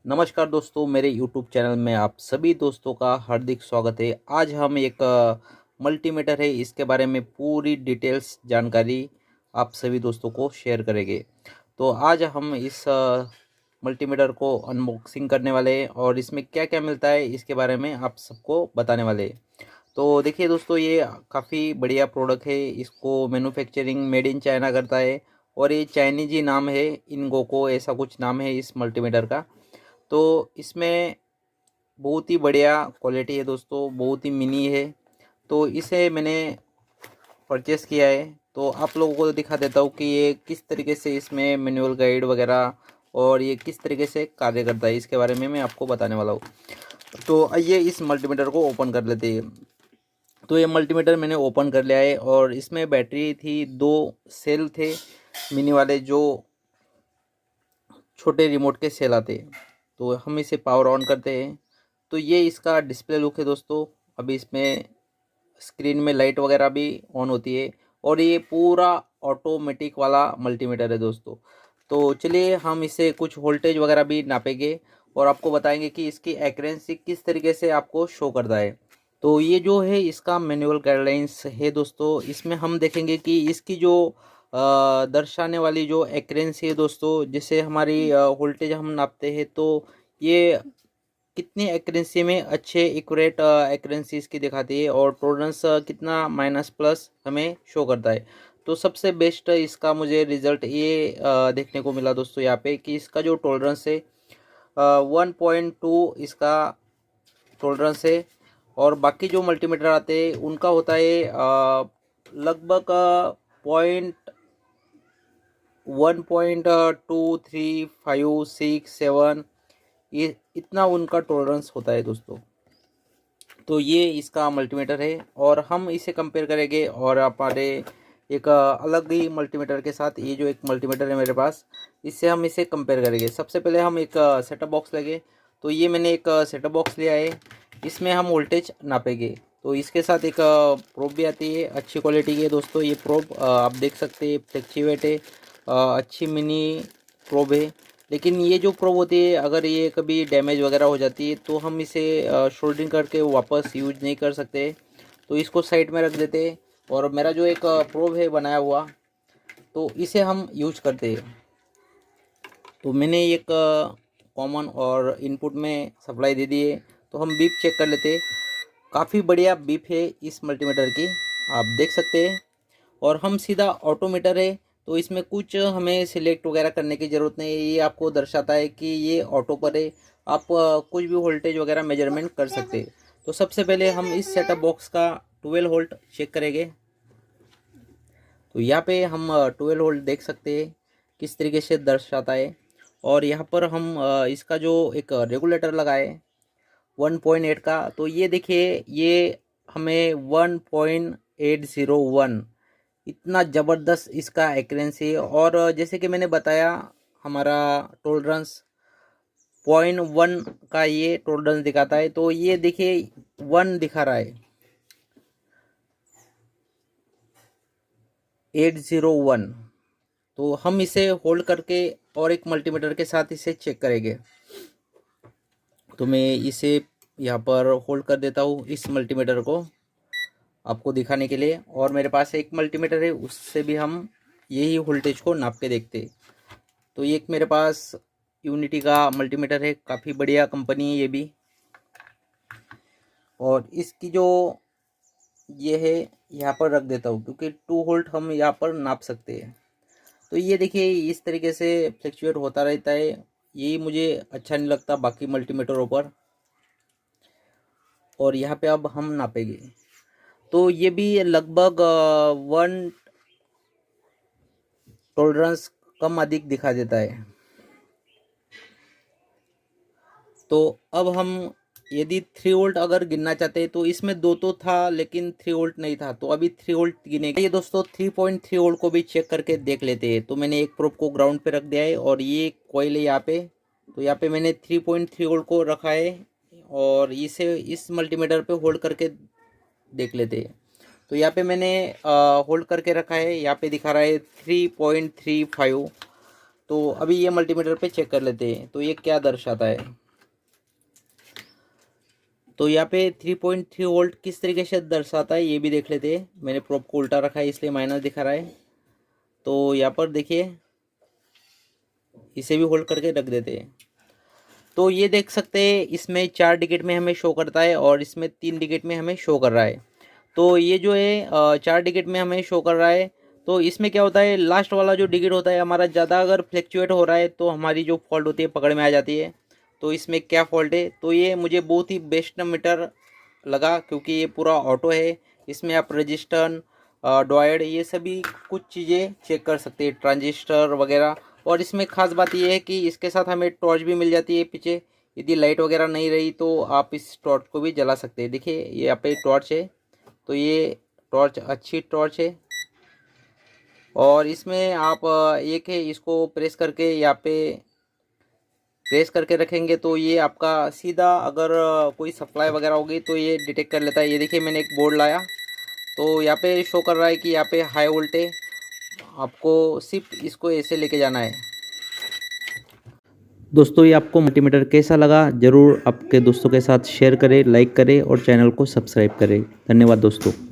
नमस्कार दोस्तों, मेरे YouTube चैनल में आप सभी दोस्तों का हार्दिक स्वागत है। आज हम एक मल्टीमीटर है, इसके बारे में पूरी डिटेल्स जानकारी आप सभी दोस्तों को शेयर करेंगे। तो आज हम इस मल्टीमीटर को अनबॉक्सिंग करने वाले हैं और इसमें क्या क्या मिलता है इसके बारे में आप सबको बताने वाले हैं। तो देखिए दोस्तों, ये काफ़ी बढ़िया प्रोडक्ट है। इसको मैन्युफैक्चरिंग मेड इन चाइना करता है और ये चाइनीज ही नाम है, इनगोको ऐसा कुछ नाम है इस मल्टीमीटर का। तो इसमें बहुत ही बढ़िया क्वालिटी है दोस्तों, बहुत ही मिनी है। तो इसे मैंने परचेस किया है। तो आप लोगों को दिखा देता हूँ कि ये किस तरीके से इसमें मैनुअल गाइड वगैरह और ये किस तरीके से कार्य करता है, इसके बारे में मैं आपको बताने वाला हूँ। तो आइए इस मल्टीमीटर को ओपन कर लेते हैं। तो ये मल्टीमीटर मैंने ओपन कर लिया है और इसमें बैटरी थी, दो सेल थे मिनी वाले, जो छोटे रिमोट के सेल आते हैं। तो हम इसे पावर ऑन करते हैं तो ये इसका डिस्प्ले लुक है दोस्तों। अभी इसमें स्क्रीन में लाइट वगैरह भी ऑन होती है और ये पूरा ऑटोमेटिक वाला मल्टीमीटर है दोस्तों। तो चलिए हम इसे कुछ वोल्टेज वगैरह भी नापेंगे और आपको बताएंगे कि इसकी एक्यूरेंसी किस तरीके से आपको शो करता है। तो ये जो है इसका मैनुअल गाइडलाइंस है दोस्तों। इसमें हम देखेंगे कि इसकी जो दर्शाने वाली जो एक्यूरेंसी है दोस्तों, जैसे हमारी वोल्टेज हम नापते हैं तो ये कितनी एक्यूरेंसी में अच्छे एक्यूरेट एक्यूरेंसी इसकी दिखाती है और टॉलरेंस कितना माइनस प्लस हमें शो करता है। तो सबसे बेस्ट इसका मुझे रिज़ल्ट ये देखने को मिला दोस्तों यहाँ पे कि इसका जो टॉलरेंस है 1.2 इसका टॉलरेंस है। और बाकी जो मल्टीमीटर आते हैं उनका होता है लगभग पॉइंट 1.2 3 5 6 7, ये इतना उनका टॉलरेंस होता है दोस्तों। तो ये इसका मल्टीमीटर है और हम इसे कंपेयर करेंगे और हमारे एक अलग ही मल्टीमीटर के साथ। ये जो एक मल्टीमीटर है मेरे पास, इससे हम इसे कंपेयर करेंगे। सबसे पहले हम एक सेटअप बॉक्स लेंगे। तो ये मैंने एक सेटअप बॉक्स लिया है, इसमें हम वोल्टेज नापेंगे। तो इसके साथ एक प्रोब भी आती है, अच्छी क्वालिटी की है दोस्तों। ये प्रोब आप देख सकते हैं, फ्लेक्सीवेट है, अच्छी मिनी प्रोब है। लेकिन ये जो प्रोब होती है, अगर ये कभी डैमेज वगैरह हो जाती है तो हम इसे सोल्डरिंग करके वापस यूज नहीं कर सकते। तो इसको साइड में रख देते हैं और मेरा जो एक प्रोब है बनाया हुआ, तो इसे हम यूज करते हैं। तो मैंने एक कॉमन और इनपुट में सप्लाई दे दी है। तो हम बीप चेक कर लेते हैं। काफ़ी बढ़िया बीप है इस मल्टीमीटर की, आप देख सकते हैं। और हम सीधा ऑटोमीटर है, तो इसमें कुछ हमें सिलेक्ट वगैरह करने की ज़रूरत नहीं है। ये आपको दर्शाता है कि ये ऑटो पर है, आप कुछ भी वोल्टेज वगैरह मेजरमेंट कर सकते हैं। तो सबसे पहले हम इस सेटअप बॉक्स का 12 वोल्ट चेक करेंगे। तो यहाँ पे हम 12 वोल्ट देख सकते हैं किस तरीके से दर्शाता है। और यहाँ पर हम इसका जो एक रेगुलेटर लगाए 1.8 का, तो ये देखिए ये हमें 1.801, इतना ज़बरदस्त इसका एक्यूरेंसी है। और जैसे कि मैंने बताया, हमारा टॉलरेंस 0.1 का ये टॉलरेंस दिखाता है। तो ये देखिए 1 दिखा रहा है, 801। तो हम इसे होल्ड करके और एक मल्टीमीटर के साथ इसे चेक करेंगे। तो मैं इसे यहाँ पर होल्ड कर देता हूँ इस मल्टीमीटर को आपको दिखाने के लिए। और मेरे पास एक मल्टीमीटर है, उससे भी हम यही वोल्टेज को नाप के देखते। तो ये एक मेरे पास यूनिटी का मल्टीमीटर है, काफ़ी बढ़िया कंपनी है ये भी। और इसकी जो ये है यहाँ पर रख देता हूँ क्योंकि 2 वोल्ट हम यहाँ पर नाप सकते हैं। तो ये देखिए इस तरीके से फ्लक्चुएट होता रहता है। यही मुझे अच्छा नहीं लगता बाकी मल्टीमीटरों पर। और यहाँ पे अब हम नापेंगे तो ये भी लगभग 1 टॉलरेंस कम अधिक दिखा देता है। तो अब हम यदि 3 वोल्ट अगर गिनना चाहते हैं तो इसमें दो तो था लेकिन 3 वोल्ट नहीं था, तो अभी 3 वोल्ट गिनेगा। ये दोस्तों 3.3 वोल्ट को भी चेक करके देख लेते हैं। तो मैंने एक प्रोब को ग्राउंड पे रख दिया है और ये कॉइल है यहाँ पे। तो यहाँ पे मैंने 3.3 वोल्ट को रखा है और इसे इस मल्टीमीटर पे होल्ड करके देख लेते हैं। तो यहाँ पे मैंने होल्ड करके रखा है, यहाँ पे दिखा रहा है 3.35। तो अभी ये मल्टीमीटर पे चेक कर लेते हैं तो ये क्या दर्शाता है। तो यहाँ पे 3.3 वोल्ट किस तरीके से दर्शाता है ये भी देख लेते हैं। मैंने प्रोब को उल्टा रखा है इसलिए माइनस दिखा रहा है। तो यहाँ पर देखिए, इसे भी होल्ड करके रख देते हैं। तो ये देख सकते हैं इसमें 4 डिजिट में हमें शो करता है और इसमें 3 डिजिट में हमें शो कर रहा है। तो ये जो है 4 डिजिट में हमें शो कर रहा है। तो इसमें क्या होता है, लास्ट वाला जो डिजिट होता है हमारा ज़्यादा अगर फ्लैक्चुएट हो रहा है तो हमारी जो फॉल्ट होती है पकड़ में आ जाती है। तो इसमें क्या फॉल्ट है, तो ये मुझे बहुत ही बेस्ट मीटर लगा क्योंकि ये पूरा ऑटो है। इसमें आप रजिस्टर, डायोड, ये सभी कुछ चीज़ें चेक कर सकते हैं, ट्रांजिस्टर वगैरह। और इसमें ख़ास बात यह है कि इसके साथ हमें टॉर्च भी मिल जाती है पीछे। यदि लाइट वगैरह नहीं रही तो आप इस टॉर्च को भी जला सकते हैं। देखिए ये यहाँ पे टॉर्च है, तो ये टॉर्च अच्छी टॉर्च है। और इसमें आप एक है इसको प्रेस करके यहाँ पे प्रेस करके रखेंगे तो ये आपका सीधा अगर कोई सप्लाई वगैरह होगी तो ये डिटेक्ट कर लेता है। ये देखिए मैंने एक बोर्ड लाया तो यहाँ पे शो कर रहा है कि यहाँ पे हाई वोल्टेज, आपको सिर्फ इसको ऐसे लेके जाना है। दोस्तों ये आपको मल्टीमीटर कैसा लगा ज़रूर आपके दोस्तों के साथ शेयर करें, लाइक करें और चैनल को सब्सक्राइब करें। धन्यवाद दोस्तों।